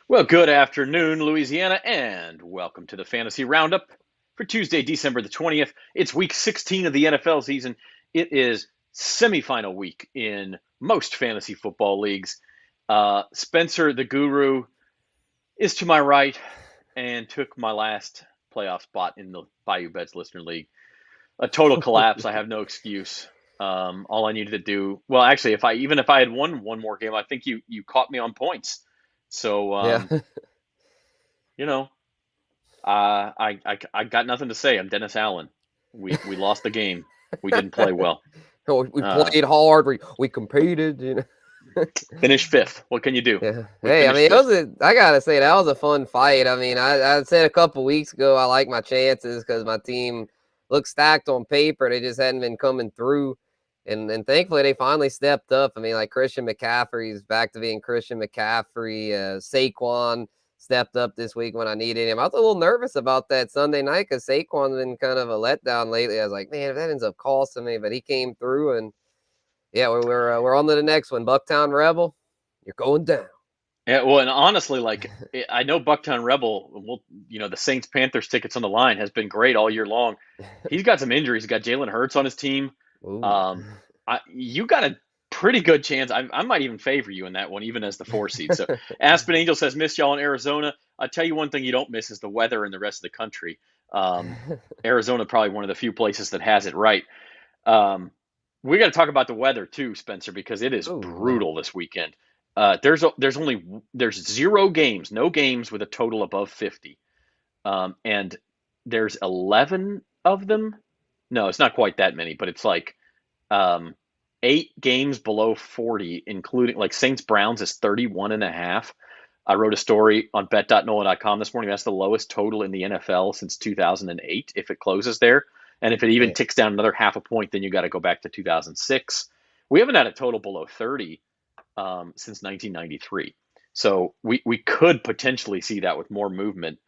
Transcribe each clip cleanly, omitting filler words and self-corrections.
Well, good afternoon, Louisiana, and welcome to the Fantasy Roundup for Tuesday, December the 20th. It's week 16 of the NFL season. It is semifinal week in most fantasy football leagues. Spencer, the guru, is to my right and took my last playoff spot in the Bayou Bets Listener League. A total collapse. I have no excuse. All I needed to do, well, actually, if I had won one more game, I think you caught me on points. So, Yeah. you know, I got nothing to say. I'm Dennis Allen. We lost the game. We didn't play well. We Uh, played hard. We competed. Finished fifth. What can you do? Yeah. We Hey, I finished mean, fifth. I gotta say that was a fun fight. I mean, I said a couple weeks ago I like my chances because my team looked stacked on paper. They just hadn't been coming through, and thankfully they finally stepped up. I mean, like Christian McCaffrey's back to being Christian McCaffrey. Saquon stepped up this week when I needed him. I was a little nervous about that Sunday night because Saquon's been kind of a letdown lately. I was like, man, if that ends up costing me, but he came through, and yeah, we're on to the next one. Bucktown Rebel, you're going down. Yeah, well, and honestly, I know Bucktown Rebel. Well, the Saints-Panthers tickets on the line has been great all year long. He's got some injuries. He's got Jalen Hurts on his team. Ooh. Um, you got a pretty good chance. I might even favor you in that one, even as the 4 seed. So Aspen Angel says, "Miss y'all in Arizona." I tell you one thing you don't miss is the weather in the rest of the country. Um, Arizona probably one of the few places that has it right. Um, we got to talk about the weather too, Spencer, because it is Ooh, yeah. brutal this weekend. There's zero games, no games with a total above 50, and there's 11 of them. No, it's not quite that many, but it's like um, 8 games below 40, including like Saints Browns is 31 and a half. I wrote a story on bet.nola.com this morning. That's the lowest total in the NFL since 2008 if it closes there. And if it even Man. ticks down another half a point, then you got to go back to 2006. We haven't had a total below 30 since 1993. So we could potentially see that with more movement.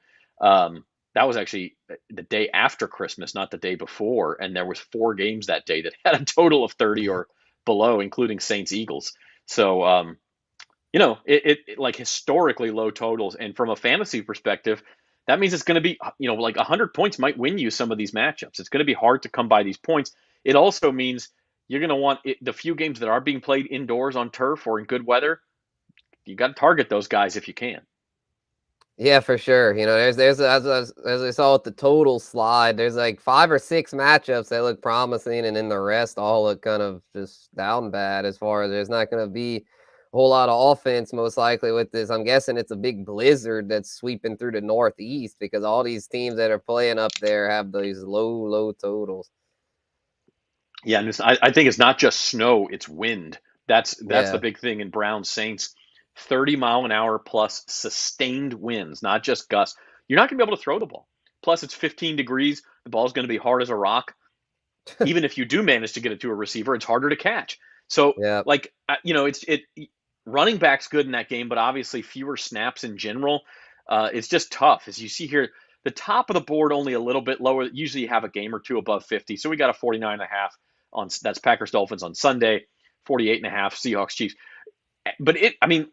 That was actually the day after Christmas, not the day before, and there was 4 games that day that had a total of 30 or below, including Saints Eagles. So it like historically low totals, and from a fantasy perspective, that means it's going to be like 100 points might win you some of these matchups. It's going to be hard to come by these points. It also means you're going to want the few games that are being played indoors on turf or in good weather. You got to target those guys if you can. Yeah, for sure. There's as I saw with the total slide, there's like 5 or 6 matchups that look promising, and then the rest all look kind of just down bad as far as there's not going to be a whole lot of offense most likely with this. I'm guessing it's a big blizzard that's sweeping through the Northeast because all these teams that are playing up there have these low totals. Yeah, and I think it's not just snow; it's wind. That's the Yeah. big thing in Browns Saints. 30-mile-an-hour plus sustained winds, not just gusts. You're not going to be able to throw the ball. Plus, it's 15 degrees. The ball's going to be hard as a rock. Even if you do manage to get it to a receiver, it's harder to catch. So, Yeah. like, it's running back's good in that game, but obviously fewer snaps in general. It's just tough. As you see here, the top of the board only a little bit lower. Usually you have a game or two above 50. So we got a 49 and a half on that's Packers Dolphins on Sunday, 48 and a half Seahawks Chiefs. But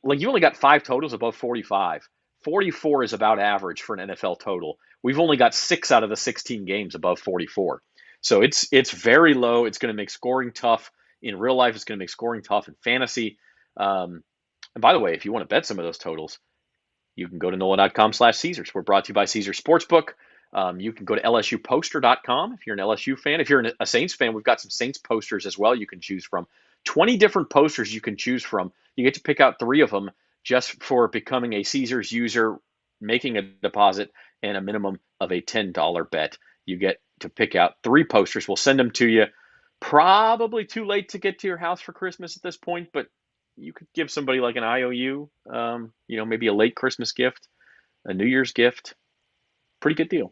like you only got 5 totals above 45. 44 is about average for an NFL total. We've only got 6 out of the 16 games above 44. So it's very low. It's going to make scoring tough in real life. It's going to make scoring tough in fantasy. And by the way, if you want to bet some of those totals, you can go to NOLA.com/Caesars. We're brought to you by Caesars Sportsbook. You can go to LSUposter.com if you're an LSU fan. If you're a Saints fan, we've got some Saints posters as well you can choose from. 20 different posters you can choose from. You get to pick out 3 of them just for becoming a Caesars user, making a deposit, and a minimum of a $10 bet. You get to pick out 3 posters. We'll send them to you. Probably too late to get to your house for Christmas at this point, but you could give somebody like an IOU, maybe a late Christmas gift, a New Year's gift. Pretty good deal.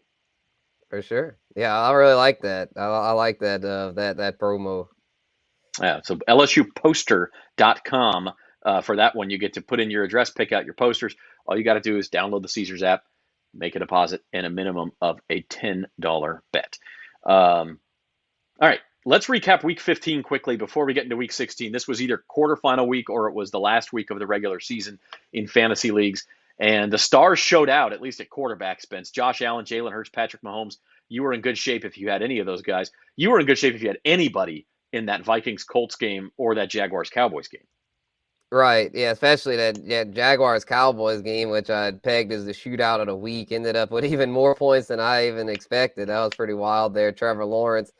For sure. Yeah, I really like that. I like that promo. Yeah, so LSUposter.com. For that one, you get to put in your address, pick out your posters. All you got to do is download the Caesars app, make a deposit, and a minimum of a $10 bet. All right, let's recap week 15 quickly before we get into week 16. This was either quarterfinal week or it was the last week of the regular season in fantasy leagues. And the stars showed out, at least at quarterback, Spence. Josh Allen, Jalen Hurts, Patrick Mahomes. You were in good shape if you had any of those guys. You were in good shape if you had anybody in that Vikings-Colts game or that Jaguars-Cowboys game. Right. Yeah, especially that Jaguars Cowboys game, which I had pegged as the shootout of the week, ended up with even more points than I even expected. That was pretty wild there. Trevor Lawrence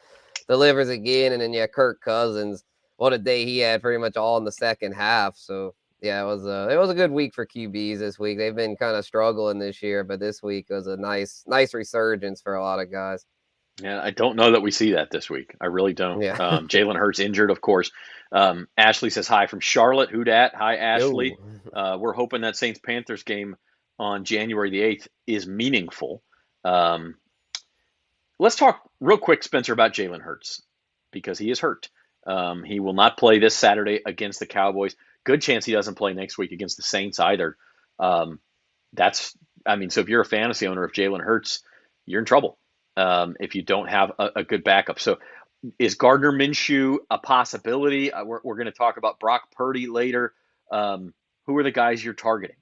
delivers again, and then Kirk Cousins, what a day he had, pretty much all in the second half. So yeah, it was a good week for QBs this week. They've been kind of struggling this year, but this week was a nice resurgence for a lot of guys. Yeah, I don't know that we see that this week. I really don't. Yeah. Jalen Hurts injured, of course. Ashley says hi from Charlotte. Who dat? Hi, Ashley. Yo. We're hoping that Saints-Panthers game on January the 8th is meaningful. Um, let's talk real quick, Spencer, about Jalen Hurts because he is hurt. He will not play this Saturday against the Cowboys. Good chance he doesn't play next week against the Saints either. So if you're a fantasy owner of Jalen Hurts, you're in trouble if you don't have a good backup. So is Gardner Minshew a possibility? We're going to talk about Brock Purdy later. Who are the guys you're targeting?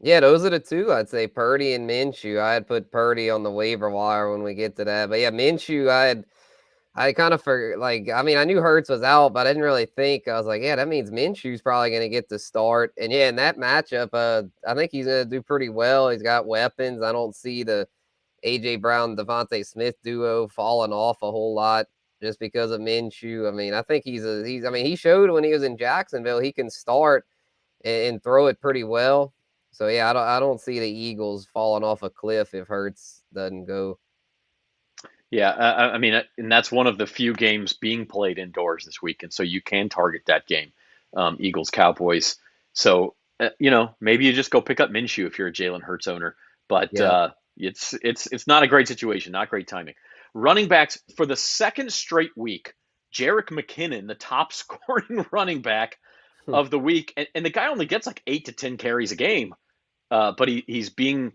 Yeah, those are the two. I'd say Purdy and Minshew. I had put Purdy on the waiver wire when we get to that. But yeah, Minshew, I kind of forgot. I knew Hurts was out, but I didn't really think. I was like, yeah, that means Minshew's probably going to get the start. And yeah, in that matchup, I think he's going to do pretty well. He's got weapons. I don't see the AJ Brown, Devontae Smith duo falling off a whole lot just because of Minshew. I mean, I think he showed when he was in Jacksonville, he can start and throw it pretty well. So yeah, I don't see the Eagles falling off a cliff if Hurts doesn't go. Yeah, and that's one of the few games being played indoors this week, and so you can target that game, Eagles Cowboys. So maybe you just go pick up Minshew if you're a Jalen Hurts owner, but Yeah. it's not a great situation, not great timing. Running backs for the second straight week, Jerick McKinnon, the top scoring running back of the week, and the guy only gets like 8 to 10 carries a game, but he's being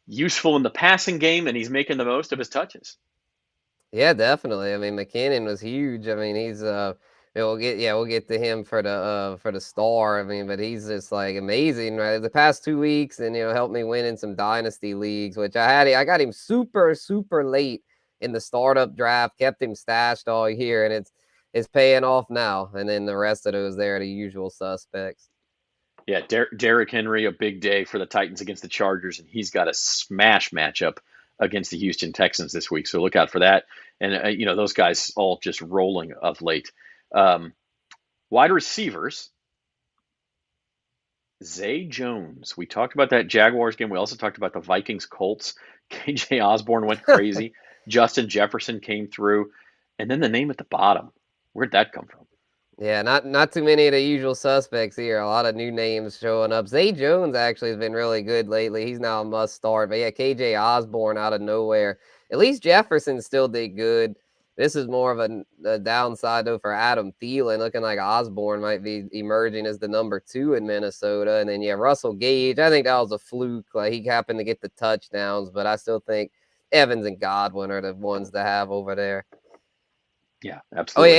useful in the passing game and he's making the most of his touches. Yeah, definitely. I mean, McKinnon was huge. I mean, he's we'll get to him for the star. I mean, but he's just like amazing, right? The past 2 weeks, and helped me win in some dynasty leagues, which I got him super super late in the startup draft, kept him stashed all year, and it's paying off now. And then the rest of those there are the usual suspects. Yeah, Derrick Henry, a big day for the Titans against the Chargers, and he's got a smash matchup against the Houston Texans this week. So look out for that. And, those guys all just rolling of late. Wide receivers, Zay Jones. We talked about that Jaguars game. We also talked about the Vikings-Colts. KJ Osborne went crazy. Justin Jefferson came through. And then the name at the bottom. Where'd that come from? Yeah, not too many of the usual suspects here. A lot of new names showing up. Zay Jones actually has been really good lately. He's now a must start. But yeah, KJ Osborne out of nowhere. At least Jefferson still did good. This is more of a downside though for Adam Thielen, looking like Osborne might be emerging as the number 2 in Minnesota. And then yeah, Russell Gage. I think that was a fluke. Like he happened to get the touchdowns, but I still think Evans and Godwin are the ones to have over there. Yeah, Oh absolutely.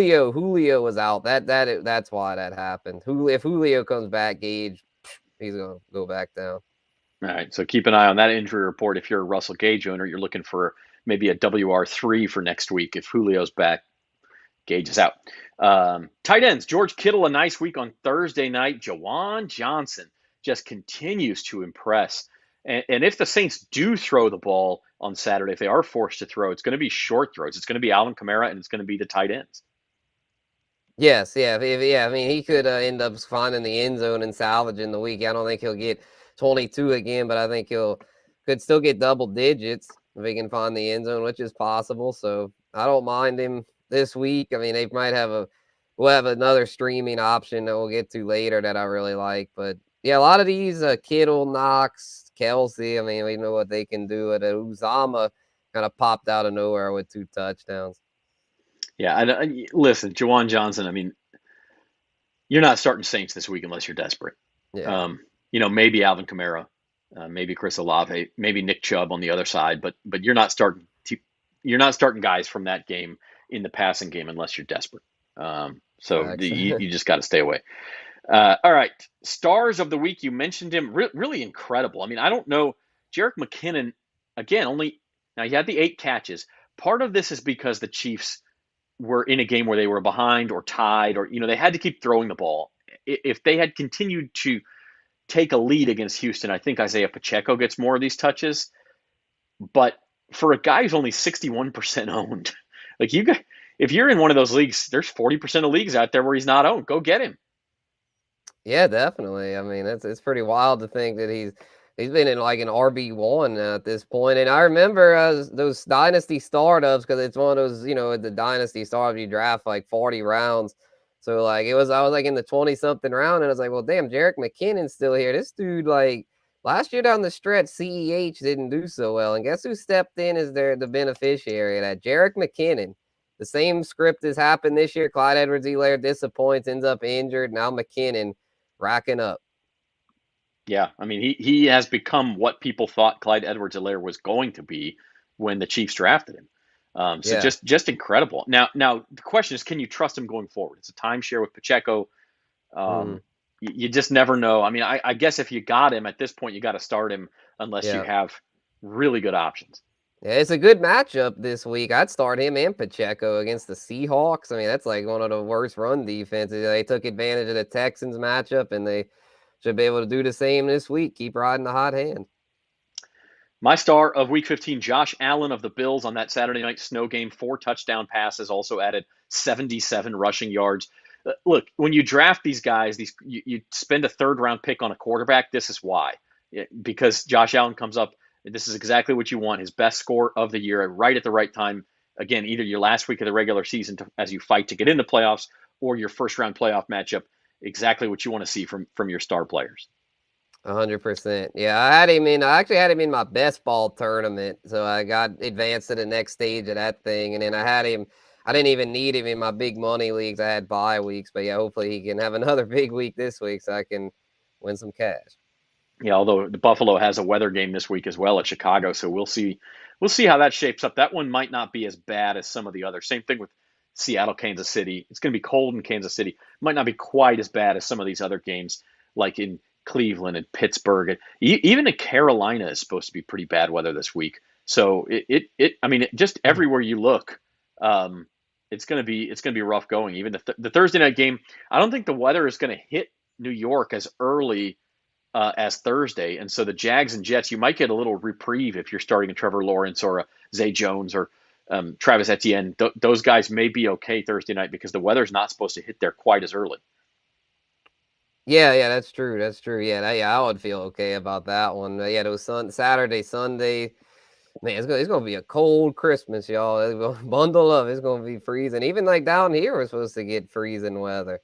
yeah, and Julio was out. That's why that happened. If Julio comes back, Gage, he's gonna go back down. All right, so keep an eye on that injury report. If you're a Russell Gage owner, you're looking for maybe a WR3 for next week. If Julio's back, Gage is out. Tight ends, George Kittle, a nice week on Thursday night. Juwan Johnson just continues to impress. And if the Saints do throw the ball on Saturday, if they are forced to throw, it's going to be short throws. It's going to be Alvin Kamara, and it's going to be the tight ends. Yes, yeah, yeah. I mean, he could end up finding the end zone and salvaging the week. I don't think he'll get 22 again, but I think could still get double digits if he can find the end zone, which is possible. So I don't mind him this week. I mean, they might we'll have another streaming option that we'll get to later that I really like. But yeah, a lot of these Kittle, Knox, Kelsey. I mean, we know what they can do. Uzama kind of popped out of nowhere with 2 touchdowns. Yeah, listen, Juwan Johnson. I mean, you're not starting Saints this week unless you're desperate. Yeah. Maybe Alvin Kamara, maybe Chris Olave, maybe Nick Chubb on the other side, but you're not starting guys from that game in the passing game unless you're desperate. You just got to stay away. All right, stars of the week. You mentioned him, really incredible. I mean, I don't know, Jerick McKinnon again. Only now he had the 8 catches. Part of this is because the Chiefs were in a game where they were behind or tied, or they had to keep throwing the ball. If they had continued to take a lead against Houston, I think Isaiah Pacheco gets more of these touches. But for a guy who's only 61% owned, like if you're in one of those leagues, there's 40% of leagues out there where he's not owned. Go get him. Yeah, definitely. I mean, it's pretty wild to think that he's been in like an RB1 at this point. And I remember those dynasty startups, because it's one of those, the dynasty startups you draft like 40 rounds. So like I was like in the 20 something round, and I was like, well, damn, Jerick McKinnon's still here. This dude, like last year down the stretch, CEH didn't do so well, and guess who stepped in as the beneficiary of that? Jerick McKinnon. The same script has happened this year. Clyde Edwards-Helaire disappoints, ends up injured. Now McKinnon racking up. Yeah, I mean he has become what people thought Clyde Edwards-Helaire was going to be when the Chiefs drafted him. So Yeah. just incredible. Now the question is, can you trust him going forward? It's a timeshare with Pacheco. Mm-hmm. You just never know. I mean, I guess if you got him at this point, you got to start him unless you Yeah. have really good options. Yeah, it's a good matchup this week. I'd start him and Pacheco against the Seahawks. I mean, that's like one of the worst run defenses. They took advantage of the Texans matchup, and they should be able to do the same this week. Keep riding the hot hand. My star of Week 15, Josh Allen of the Bills on that Saturday night snow game, 4 touchdown passes, also added 77 rushing yards. Look, when you draft these guys, you spend a third-round pick on a quarterback. This is why, because Josh Allen comes up. This is exactly what you want. His best score of the year, right at the right time. Again, either your last week of the regular season as you fight to get into playoffs, or your first-round playoff matchup. Exactly what you want to see from your star players. 100%. Yeah, I actually had him in my best ball tournament. So I got advanced to the next stage of that thing. And then I didn't even need him in my big money leagues. I had bye weeks. But yeah, hopefully he can have another big week this week so I can win some cash. Yeah, although the Buffalo has a weather game this week as well at Chicago, so we'll see how that shapes up. That one might not be as bad as some of the others. Same thing with Seattle, Kansas City. It's going to be cold in Kansas City. Might not be quite as bad as some of these other games, like in Cleveland and Pittsburgh. And even in Carolina is supposed to be pretty bad weather this week. So I mean, just everywhere you look, it's going to be rough going. Even the Thursday night game, I don't think the weather is going to hit New York as early as Thursday. And so the Jags and Jets, you might get a little reprieve if you're starting a Trevor Lawrence or a Zay Jones or Travis Etienne. Those guys may be okay Thursday night because the weather's not supposed to hit there quite as early. Yeah, that's true. That's true. Yeah, I would feel okay about that one. Yeah, those Saturday, Sunday. Man, it's gonna be a cold Christmas, y'all. Bundle up. It's gonna be freezing. Even like down here, we're supposed to get freezing weather.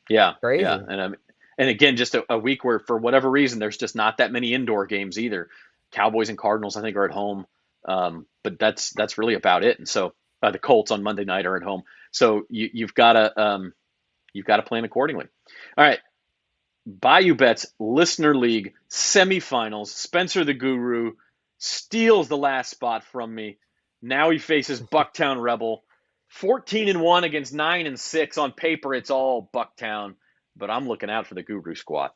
Yeah, Crazy. and again, just a week where for whatever reason there's just not that many indoor games either. Cowboys and Cardinals, I think, are at home, but that's really about it. And so the Colts on Monday night are at home. So you've got to plan accordingly. All right, Bayou Bets Listener League semifinals. Spencer the Guru steals the last spot from me. Now he faces Bucktown Rebel. 14-1 against 9-6. On paper, it's all Bucktown, but I'm looking out for the Guru squad.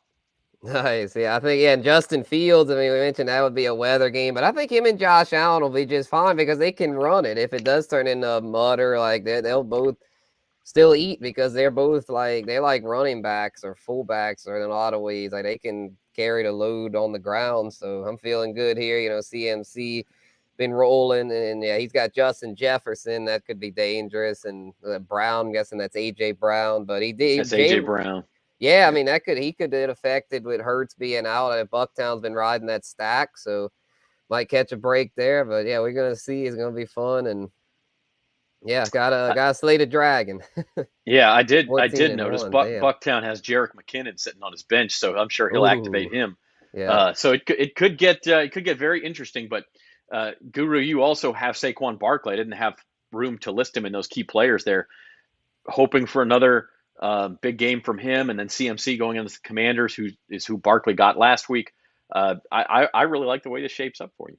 Nice. Yeah, I think, and Justin Fields, I mean, we mentioned that would be a weather game, but I think him and Josh Allen will be just fine because they can run it. If it does turn into mud or like they'll both still eat because they're both they're like running backs or fullbacks or in a lot of ways. Like they can carry the load on the ground. So I'm feeling good here. CMC been rolling, and yeah, he's got Justin Jefferson that could be dangerous, and Brown, I'm guessing that's AJ Brown, but That's AJ Brown. Yeah, I mean he could get affected with Hurts being out. Bucktown's been riding that stack, so might catch a break there. But yeah, we're gonna see. It's gonna be fun, and yeah, gotta slay the dragon. Yeah, I did 14-1. notice Damn. Bucktown has Jerick McKinnon sitting on his bench, so I'm sure he'll Ooh, activate him. yeah. So it could get very interesting. But Guru, you also have Saquon Barkley. I didn't have room to list him in those key players there. Hoping for another big game from him, and then CMC going into the Commanders, who Barkley got last week. I really like the way this shapes up for you.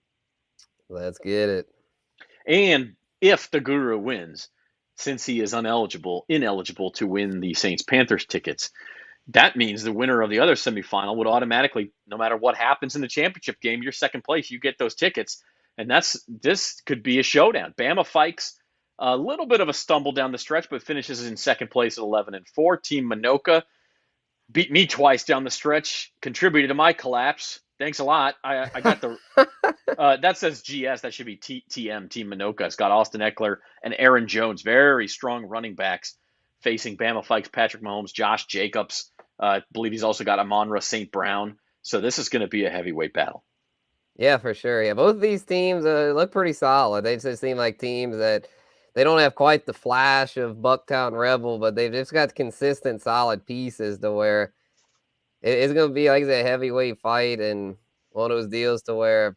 Let's get it. And if the Guru wins, since he is ineligible to win the Saints-Panthers tickets, that means the winner of the other semifinal would automatically, no matter what happens in the championship game, you're second place. You get those tickets, and this could be a showdown. Bama Fikes a little bit of a stumble down the stretch, but finishes in second place at 11-4. Team Minoka beat me twice down the stretch, contributed to my collapse. Thanks a lot. I got the that says GS. That should be TM. Team Minoka. It's got Austin Eckler and Aaron Jones, very strong running backs, facing Bama Fikes, Patrick Mahomes, Josh Jacobs. I believe he's also got Amon-Ra St. Brown. So this is going to be a heavyweight battle. Yeah, for sure. Yeah, both of these teams look pretty solid. They just seem like teams that they don't have quite the flash of Bucktown Rebel, but they've just got consistent, solid pieces to where it's going to be like a heavyweight fight and one of those deals to where,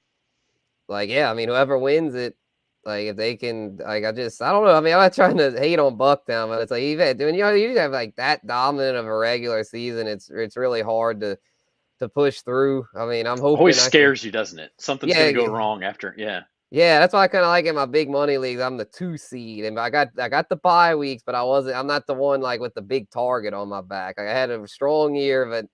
like, yeah, I mean, whoever wins it, like, if they can, like, I don't know. I mean, I'm not trying to hate on Bucktown, but it's like, even when you have like that dominant of a regular season, it's really hard to push through. I mean, I'm hoping Always scares you, doesn't it? Something's going to go yeah, wrong after. Yeah. yeah, that's why I kind of like in my big money leagues. I'm the 2 seed, and I got the bye weeks, but I'm not the one like with the big target on my back. Like, I had a strong year, but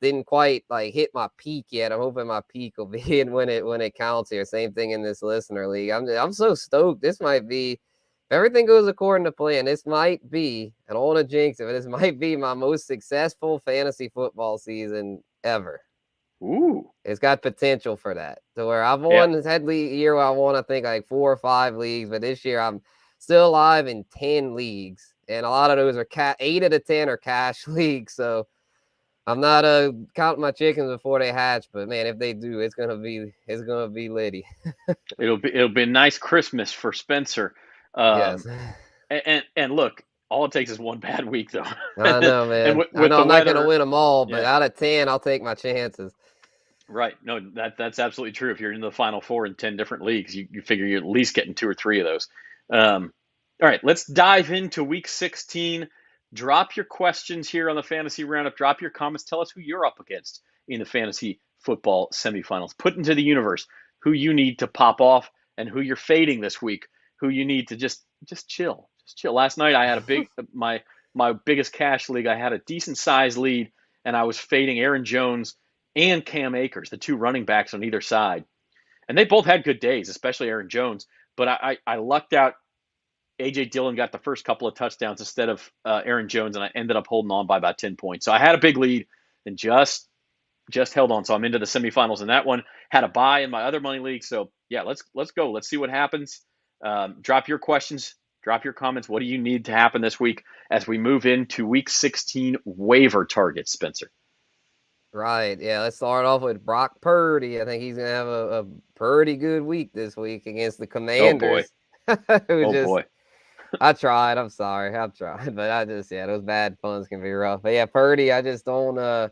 didn't quite like hit my peak yet. I'm hoping my peak will be in when it counts here. Same thing in this listener league. I'm so stoked. This might be, if everything goes according to plan, this might be, I don't want to jinx it, but this might be my most successful fantasy football season ever. Ooh. It's got potential for that. To where I've Yeah. had year where I won, I think, like 4 or 5 leagues, but this year I'm still alive in 10 leagues. And a lot of those are 8 out of 10 are cash leagues. So I'm not counting my chickens before they hatch, but man, if they do, it's gonna be litty. It'll be a nice Christmas for Spencer. Yes. And look, all it takes is one bad week though. I know, And man. I with know the I'm not gonna weather, win them all, but yeah, out of 10, I'll take my chances. right. No, that's absolutely true. If you're in the final four in 10 different leagues, you figure you're at least getting 2 or 3 of those. All right, let's dive into week 16. Drop your questions here on the Fantasy Roundup. Drop your comments. Tell us who you're up against in the fantasy football semifinals. Put into the universe who you need to pop off and who you're fading this week. Who you need to just chill. Just chill. Last night I had a big my biggest cash league. I had a decent sized lead, and I was fading Aaron Jones and Cam Akers, the 2 running backs on either side. And they both had good days, especially Aaron Jones. But I lucked out. A.J. Dillon got the first couple of touchdowns instead of Aaron Jones, and I ended up holding on by about 10 points. So I had a big lead and just held on. So I'm into the semifinals in that one. Had a bye in my other money league. So yeah, let's go. Let's see what happens. Drop your questions. Drop your comments. What do you need to happen this week as we move into week 16 waiver targets, Spencer? Right. Yeah. Let's start off with Brock Purdy. I think he's going to have a pretty good week this week against the Oh boy. Commanders. Oh boy. I tried. I'm sorry. I've tried. But those bad puns can be rough. But yeah, Purdy, I just don't, well,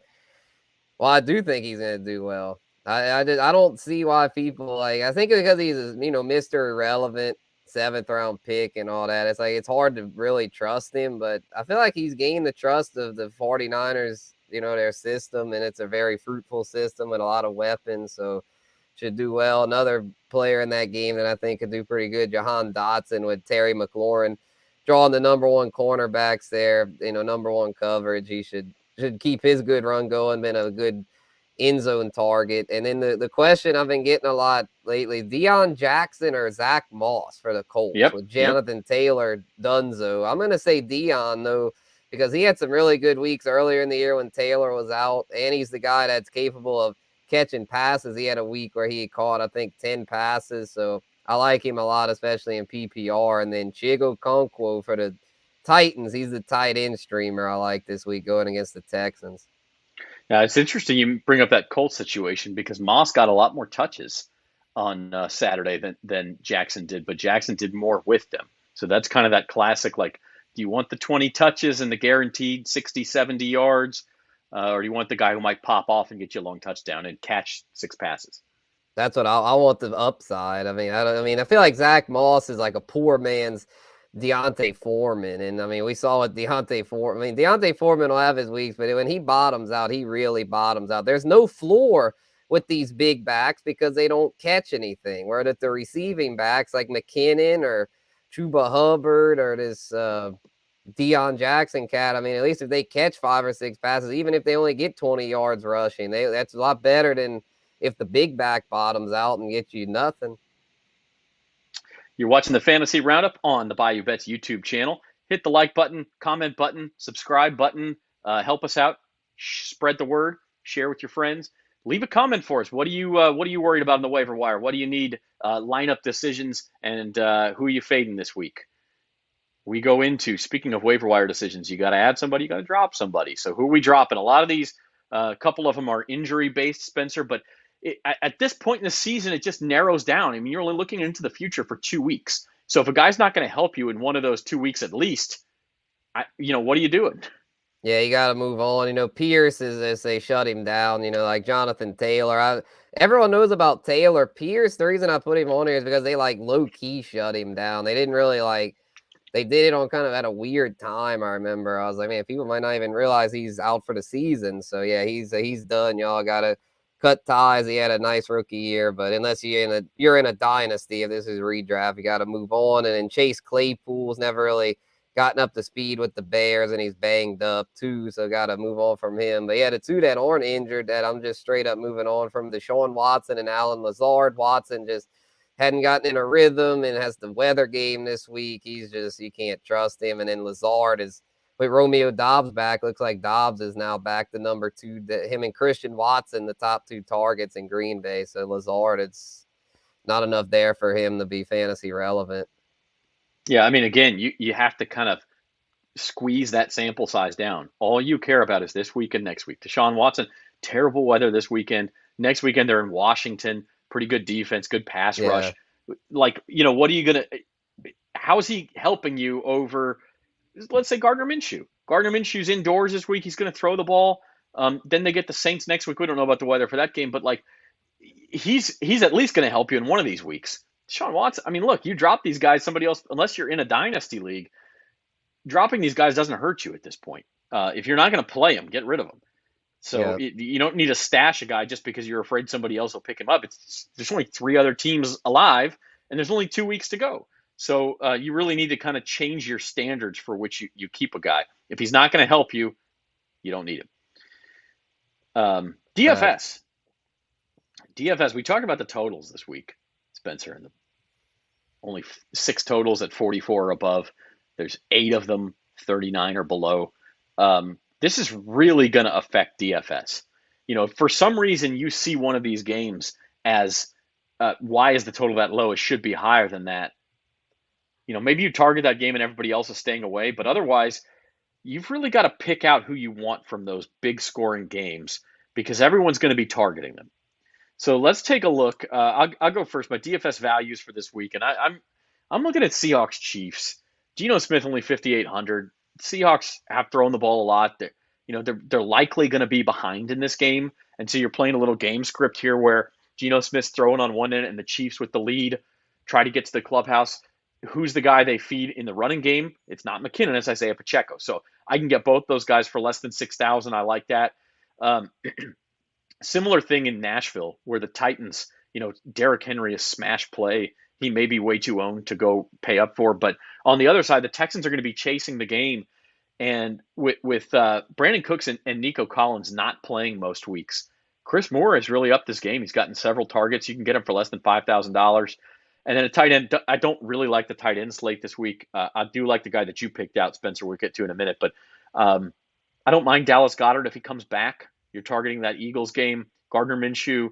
I do think he's going to do well. I don't see why people I think because he's, Mr. Irrelevant 7th round pick and all that. It's like, it's hard to really trust him, but I feel like he's gained the trust of the 49ers, their system, and it's a very fruitful system with a lot of weapons. So should do well. Another player in that game that I think could do pretty good, Jahan Dotson with Terry McLaurin drawing the number 1 cornerbacks there, number 1 coverage. He should keep his good run going, been a good end zone target. And then the question I've been getting a lot lately, Deion Jackson or Zach Moss for the Colts with Jonathan Taylor Dunzo. I'm going to say Deion, though, because he had some really good weeks earlier in the year when Taylor was out, and he's the guy that's capable of catching passes. He had a week where he caught, I think, 10 passes. So I like him a lot, especially in PPR. And then Chigo Okonkwo for the Titans. He's the tight end streamer I like this week going against the Texans. Now, it's interesting you bring up that Colts situation because Moss got a lot more touches on Saturday than Jackson did, but Jackson did more with them. So that's kind of that classic, like, do you want the 20 touches and the guaranteed 60, 70 yards? Or do you want the guy who might pop off and get you a long touchdown and catch 6 passes? That's what I want, the upside. I feel like Zach Moss is like a poor man's Deontay Foreman. And we saw what Deontay Foreman, Deontay Foreman will have his weeks, but when he bottoms out, he really bottoms out. There's no floor with these big backs because they don't catch anything. Where that the receiving backs like McKinnon or Chuba Hubbard or this Deion Jackson cat. I mean, at least if they catch 5 or 6 passes, even if they only get 20 yards rushing, that's a lot better than if the big back bottoms out and get you nothing. You're watching the Fantasy Roundup on the Bayou Bets YouTube channel. Hit the like button, comment button, subscribe button. Help us out. Spread the word. Share with your friends. Leave a comment for us. What are you worried about in the waiver wire? What do you need lineup decisions, and who are you fading this week? We go into, speaking of waiver wire decisions, you got to add somebody, you got to drop somebody. So who are we dropping? A lot of these, a couple of them are injury based, Spencer, but at this point in the season, it just narrows down. I mean, you're only looking into the future for 2 weeks. So if a guy's not going to help you in one of those 2 weeks at least, what are you doing? Yeah, you got to move on. Pierce is as they shut him down. Like Jonathan Taylor. Everyone knows about Taylor. Pierce, the reason I put him on here is because they like low key shut him down. They didn't really like. They did it on kind of at a weird time. I remember. I was like, man, people might not even realize he's out for the season. So yeah, he's done. Y'all got to cut ties. He had a nice rookie year, but unless you're in a dynasty, if this is redraft, you got to move on. And then Chase Claypool's never really gotten up to speed with the Bears, and he's banged up too, so got to move on from him. But yeah, the two that aren't injured that I'm just straight up moving on from, Deshaun Watson and Alan Lazard. Watson just hadn't gotten in a rhythm and has the weather game this week. You can't trust him. And then Lazard is with Romeo Doubs back. Looks like Doubs is now back to number 2. Him and Christian Watson, the top 2 targets in Green Bay. So Lazard, it's not enough there for him to be fantasy relevant. Yeah, I mean, again, you have to kind of squeeze that sample size down. All you care about is this week and next week. Deshaun Watson, terrible weather this weekend. Next weekend, they're in Washington. Pretty good defense, good pass rush. Like, what are you going to – how is he helping you over, let's say, Gardner Minshew? Gardner Minshew's indoors this week. He's going to throw the ball. Then they get the Saints next week. We don't know about the weather for that game, but, like, he's at least going to help you in one of these weeks. Deshaun Watson, I mean, look, you drop these guys, somebody else, unless you're in a dynasty league, dropping these guys doesn't hurt you at this point. If you're not going to play them, get rid of them. So you don't need to stash a guy just because you're afraid somebody else will pick him up. There's only 3 other teams alive, and there's only 2 weeks to go. So you really need to kind of change your standards for which you keep a guy. If he's not going to help you, you don't need him. DFS. DFS, we talked about the totals this week, Spencer, and only 6 totals at 44 or above. There's 8 of them, 39 or below. This is really going to affect DFS. For some reason, you see one of these games as why is the total that low? It should be higher than that. Maybe you target that game and everybody else is staying away, but otherwise, you've really got to pick out who you want from those big scoring games because everyone's going to be targeting them. So let's take a look. I'll go first. My DFS values for this week, and I'm looking at Seahawks Chiefs. Geno Smith only 5,800. Seahawks have thrown the ball a lot. They're likely going to be behind in this game, and so you're playing a little game script here where Geno Smith's throwing on one end and the Chiefs with the lead try to get to the clubhouse. Who's the guy they feed in the running game? It's not McKinnon, it's Isaiah Pacheco. So I can get both those guys for less than 6,000. I like that. Similar thing in Nashville where the Titans, Derrick Henry is smash play. He may be way too owned to go pay up for. But on the other side, the Texans are going to be chasing the game. And with Brandon Cooks and Nico Collins not playing most weeks, Chris Moore has really upped this game. He's gotten several targets. You can get him for less than $5,000. And then a tight end, I don't really like the tight end slate this week. I do like the guy that you picked out, Spencer, we'll get to in a minute. But I don't mind Dallas Goedert if he comes back. You're targeting that Eagles game. Gardner Minshew,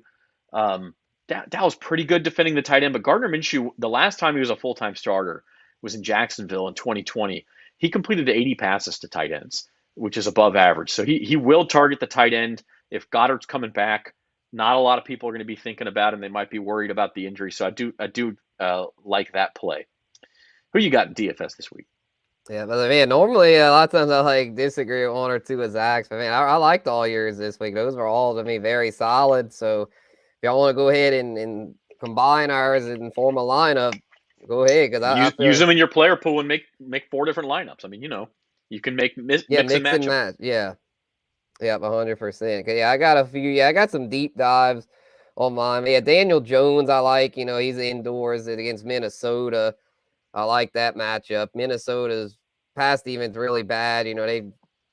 Dallas pretty good defending the tight end, but Gardner Minshew, the last time he was a full-time starter was in Jacksonville in 2020. He completed 80 passes to tight ends, which is above average. So he will target the tight end. If Goddard's coming back, not a lot of people are going to be thinking about him. They might be worried about the injury. So I do like that play. Who you got in DFS this week? Yeah, but man, normally a lot of times I disagree with 1 or 2 of Zach's, but man, I liked all yours this week. Those were all to me very solid. So if y'all want to go ahead and combine ours and form a lineup, go ahead because use them in your player pool and make 4 different lineups. I mean, you can mix and match. Yeah, 100%. Yeah, I got a few. Yeah, I got some deep dives on mine. Yeah, Daniel Jones, I like. He's indoors against Minnesota. I like that matchup. Minnesota's pass defense really bad.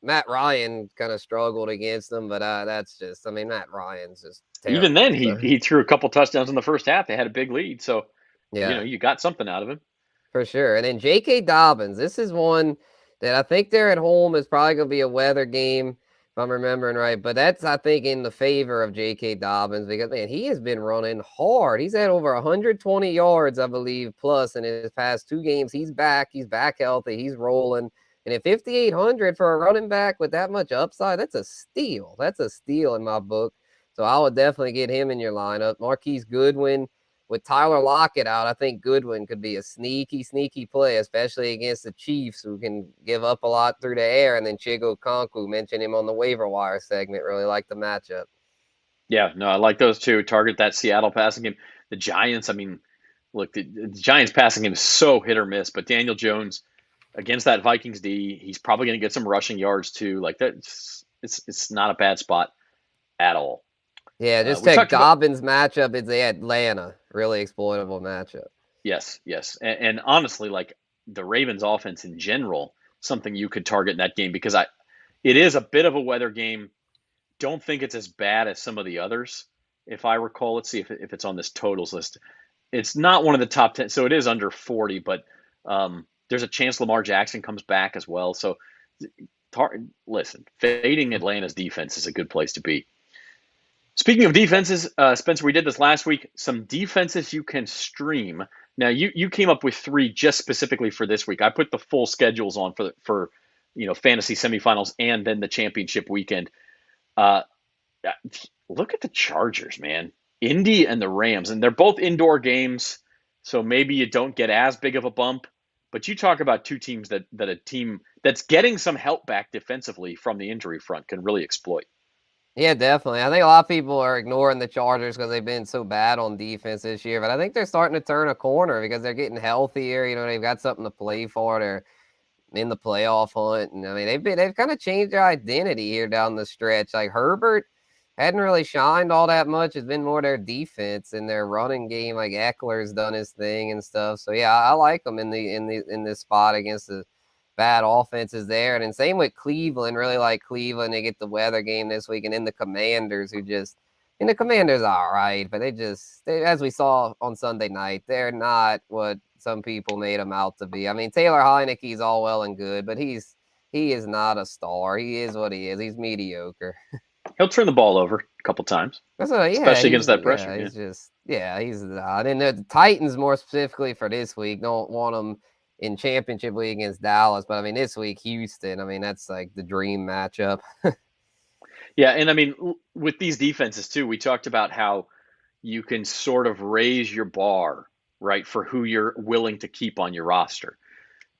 Matt Ryan kind of struggled against them, but that's just, I mean, Matt Ryan's just Even then, terrible. So he threw a couple touchdowns in the first half. They had a big lead, so yeah, you got something out of him. for sure. And then J.K. Dobbins, this is one that I think they're at home is probably going to be a weather game, if I'm remembering right. But that's, I think, in the favor of J.K. Dobbins because, man, he has been running hard. He's had over 120 yards, I believe, plus in his past 2 games. He's back. He's back healthy. He's rolling. And at 5,800 for a running back with that much upside, that's a steal. That's a steal in my book. So I would definitely get him in your lineup. Marquise Goodwin with Tyler Lockett out, I think Goodwin could be a sneaky play, especially against the Chiefs, who can give up a lot through the air. And then Chigo Konku, mentioned him on the waiver wire segment, really like the matchup. Yeah, no, I like those two. Target that Seattle passing game. The Giants, I mean, look, the Giants passing game is so hit or miss, but Daniel Jones against that Vikings D, he's probably going to get some rushing yards too. Like that, it's not a bad spot at all. Yeah, just We check talked about Dobbins' matchup. It's the Atlanta, really exploitable matchup. yes, and honestly, like the Ravens' offense in general, something you could target in that game because it is a bit of a weather game. Don't think it's as bad as some of the others. If I recall, let's see if it's on this totals list. It's not one of the top 10, so it is under 40, but there's a chance Lamar Jackson comes back as well. So, listen, fading Atlanta's defense is a good place to be. Speaking of defenses, Spencer, we did this last week. Some defenses you can stream. Now, you came up with 3 just specifically for this week. I put the full schedules on for fantasy semifinals and then the championship weekend. Uh, Look at the Chargers, man. Indy and the Rams, and they're both indoor games, so maybe you don't get as big of a bump. But you talk about 2 teams that a team that's getting some help back defensively from the injury front can really exploit. Yeah, definitely. I think a lot of people are ignoring the Chargers because they've been so bad on defense this year, but I think they're starting to turn a corner because they're getting healthier. They've got something to play for. They're in the playoff hunt, and I mean they've kind of changed their identity here down the stretch. Like Herbert hadn't really shined all that much. It's been more their defense and their running game. Like Eckler's done his thing and stuff. So yeah, I like them in this spot against the bad offenses there. And then same with Cleveland. Really like Cleveland. They get the weather game this week, and then the Commanders, and the Commanders are all right, but as we saw on Sunday night, they're not what some people made them out to be. I mean, Taylor Heineke's all well and good, but he is not a star. He is what he is. He's mediocre. He'll turn the ball over a couple times, Yeah, especially against that pressure. he's not. And the Titans, more specifically for this week, don't want him in championship week against Dallas, but I mean this week Houston. I mean that's like the dream matchup. Yeah, and I mean with these defenses too, we talked about how you can sort of raise your bar, right, for who you're willing to keep on your roster.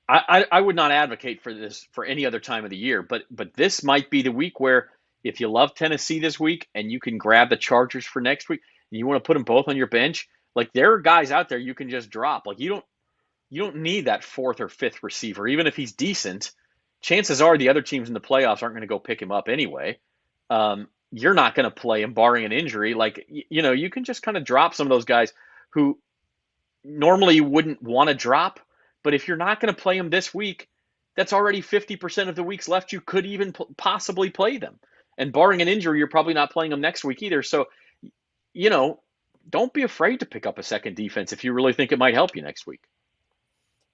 I would not advocate for this for any other time of the year, but this might be the week where if you love Tennessee this week and you can grab the Chargers for next week and you want to put them both on your bench, like there are guys out there you can just drop. Like you don't need that 4th or 5th receiver, even if he's decent. Chances are the other teams in the playoffs aren't going to go pick him up anyway. You're not going to play him, barring an injury. Like you can just kind of drop some of those guys who normally you wouldn't want to drop. But if you're not going to play them this week, that's already 50% of the weeks left. You could even possibly play them. And barring an injury, you're probably not playing them next week either. So, don't be afraid to pick up a second defense if you really think it might help you next week.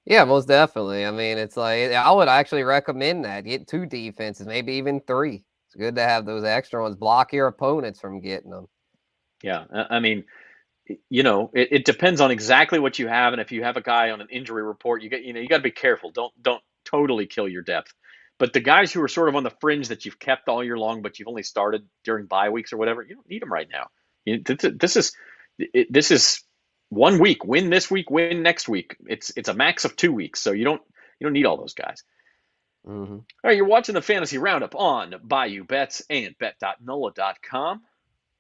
Yeah, most definitely. I mean, it's like I would actually recommend that. Get 2 defenses, maybe even 3. It's good to have those extra ones. Block your opponents from getting them. Yeah. I mean, it depends on exactly what you have. And if you have a guy on an injury report, you got to be careful. Don't totally kill your depth. But the guys who are sort of on the fringe that you've kept all year long, but you've only started during bye weeks or whatever, you don't need them right now. This is 1 week. Win this week, win next week. It's a max of 2 weeks, so you don't need all those guys. Mm-hmm. All right, you're watching the Fantasy Roundup on Bayou Bets and bet.nola.com.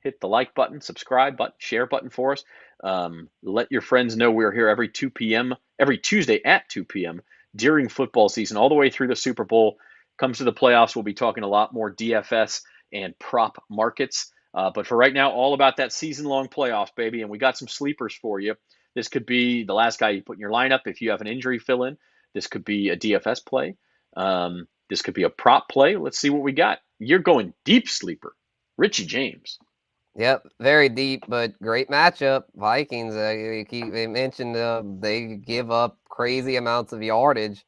Hit the like button, subscribe button, share button for us. Let your friends know we're here every 2 p.m., every Tuesday at 2 p.m. during football season, all the way through the Super Bowl. Comes to the playoffs, we'll be talking a lot more DFS and prop markets. But for right now, all about that season-long playoffs, baby. And we got some sleepers for you. This could be the last guy you put in your lineup if you have an injury fill-in. This could be a DFS play. This could be a prop play. Let's see what we got. You're going deep sleeper, Richie James. Yep, very deep, but great matchup. Vikings. They mentioned they give up crazy amounts of yardage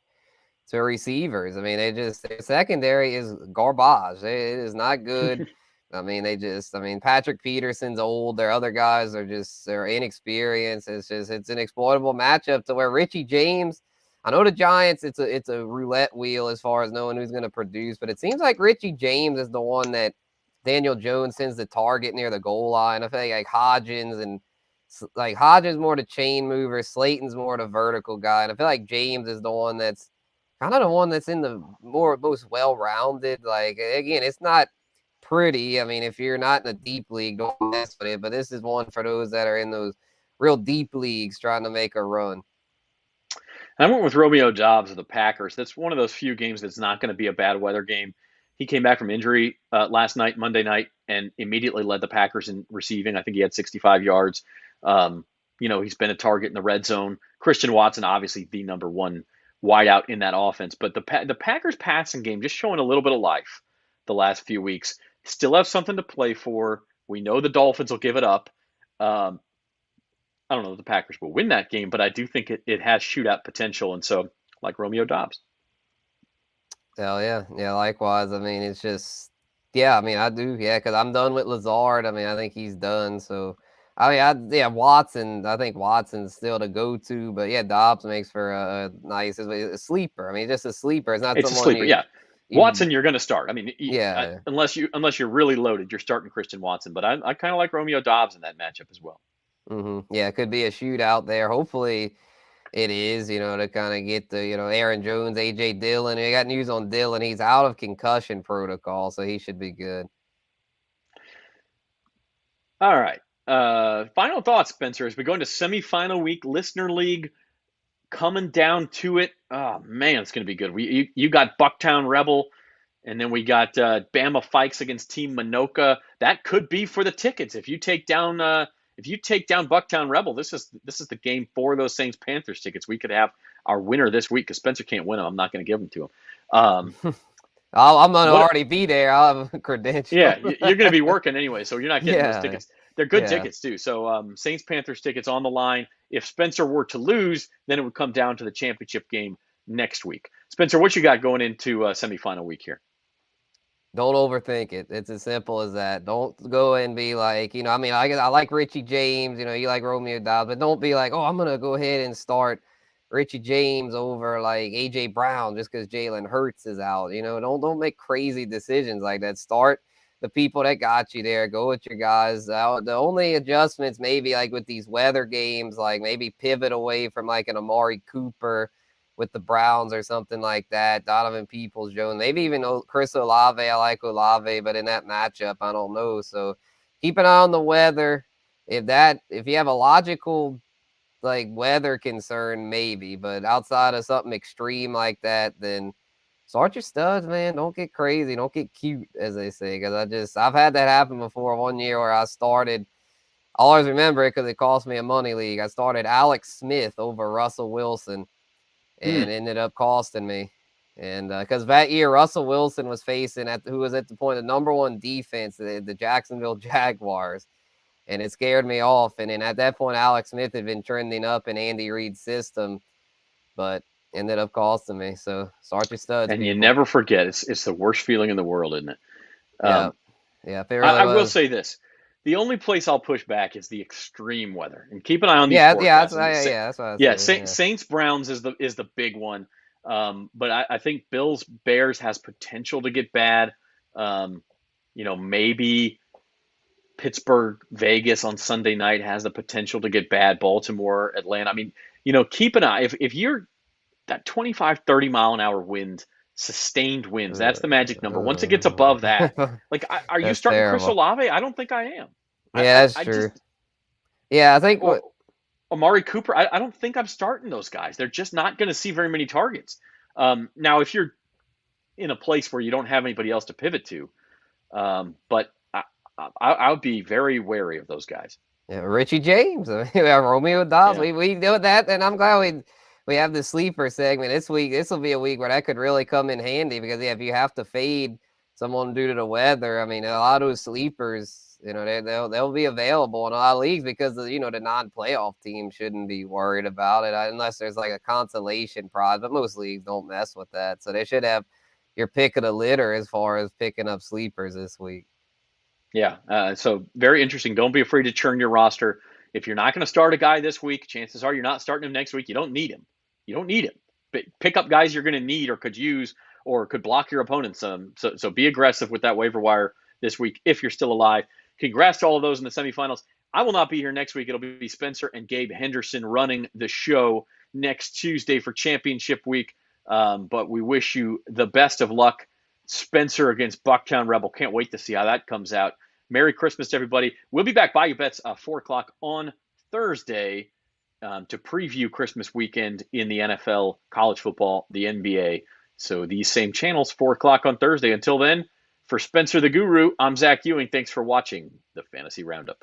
to receivers. I mean, their secondary is garbage. It is not good. I mean, Patrick Peterson's old. Their other guys they're inexperienced. It's an exploitable matchup to where Richie James. I know the Giants. It's a roulette wheel as far as knowing who's going to produce, but it seems like Richie James is the one that Daniel Jones sends the target near the goal line. I feel like Hodgins more the chain mover, Slayton's more the vertical guy, and I feel like James is the one that's kind of the one that's in the most well-rounded. Like, again, it's not pretty. I mean, if you're not in a deep league, don't mess with it. But this is one for those that are in those real deep leagues trying to make a run. I went with Romeo Doubs of the Packers. That's one of those few games that's not going to be a bad weather game. He came back from injury last night, Monday night, and immediately led the Packers in receiving. I think he had 65 yards. He's been a target in the red zone. Christian Watson, obviously the number one wideout in that offense. But the Packers passing game just showing a little bit of life the last few weeks. Still have something to play for. We know the Dolphins will give it up. I don't know if the Packers will win that game, but I do think it has shootout potential. And so, like Romeo Doubs. Hell yeah. Yeah, likewise. I mean, it's just, yeah, I mean, I do. Yeah, because I'm done with Lazard. I mean, I think he's done. So, Watson, I think Watson's still the go-to. But yeah, Dobbs makes for a nice a sleeper. I mean, just a sleeper. It's not It's a someone sleeper, yeah. Watson, you're going to start. I mean, yeah. unless you're really loaded, you're starting Christian Watson. But I kind of like Romeo Doubs in that matchup as well. Yeah, it could be a shootout there. Hopefully it is, to kind of get the, Aaron Jones, A.J. Dillon. You got news on Dillon. He's out of concussion protocol, so he should be good. All right. Final thoughts, Spencer, as we go into semifinal week, Listener League coming down to it. Oh, man, it's going to be good. You got Bucktown Rebel, and then we got Bama Fikes against Team Minoka. That could be for the tickets. If you take down Bucktown Rebel, this is the game for those Saints-Panthers tickets. We could have our winner this week because Spencer can't win them. I'm not going to give them to him. I'm going to already be there. I'll have a credential. Yeah, you're going to be working anyway, so you're not getting those tickets. They're good tickets, too. So Saints-Panthers tickets on the line. If Spencer were to lose, then it would come down to the championship game next week. Spencer, what you got going into semifinal week here? Don't overthink it. It's as simple as that. Don't go and be like, I like Richie James, you like Romeo Doubs, but don't be like, oh, I'm going to go ahead and start Richie James over like A.J. Brown just because Jalen Hurts is out. Don't make crazy decisions like that. Start the people that got you there. Go with your guys. The only adjustments maybe like with these weather games, like maybe pivot away from like an Amari Cooper with the Browns or something like that. Donovan Peoples-Jones, maybe even Chris Olave. I like Olave, but in that matchup, I don't know. So keep an eye on the weather. If you have a logical like weather concern, maybe, but outside of something extreme like that, then start your studs, man. Don't get crazy. Don't get cute, as they say. Because I've had that happen before. One year where I started, I always remember it because it cost me a money league. I started Alex Smith over Russell Wilson, and ended up costing me. And because that year Russell Wilson was facing who was at the point the number one defense, the Jacksonville Jaguars, and it scared me off. And then at that point, Alex Smith had been trending up in Andy Reid's system, but ended up costing me. So start your studs. And people. you never forget, it's the worst feeling in the world, isn't it? Yeah. I will say this. The only place I'll push back is the extreme weather, and keep an eye on these forecasts. That's what I said. Saints Browns is the big one, but I think Bills Bears has potential to get bad. Maybe Pittsburgh Vegas on Sunday night has the potential to get bad. Baltimore Atlanta. I mean, keep an eye if you're that 25, 30 mile an hour wind. Sustained wins. That's the magic number. Once it gets above that, like, are you starting terrible. Chris Olave? I don't think I am. Yeah, that's true. I think Amari Cooper. I don't think I'm starting those guys. They're just not going to see very many targets. Now, if you're in a place where you don't have anybody else to pivot to, but I would be very wary of those guys. Yeah, Richie James, Romeo Doubs. Yeah. We know that, and I'm glad we have the sleeper segment this week. This will be a week where that could really come in handy because if you have to fade someone due to the weather, I mean, a lot of those sleepers, they'll be available in a lot of leagues because the non-playoff team shouldn't be worried about it unless there's like a consolation prize. But most leagues don't mess with that, so they should have your pick of the litter as far as picking up sleepers this week. Yeah, so very interesting. Don't be afraid to churn your roster. If you're not going to start a guy this week, chances are you're not starting him next week. You don't need him. You don't need him. But pick up guys you're going to need or could use or could block your opponents. So be aggressive with that waiver wire this week if you're still alive. Congrats to all of those in the semifinals. I will not be here next week. It'll be Spencer and Gabe Henderson running the show next Tuesday for championship week. But we wish you the best of luck. Spencer against Bucktown Rebel. Can't wait to see how that comes out. Merry Christmas to everybody. We'll be back Bayou Bets 4 o'clock on Thursday to preview Christmas weekend in the NFL, college football, the NBA. So these same channels, 4 o'clock on Thursday. Until then, for Spencer the Guru, I'm Zach Ewing. Thanks for watching the Fantasy Roundup.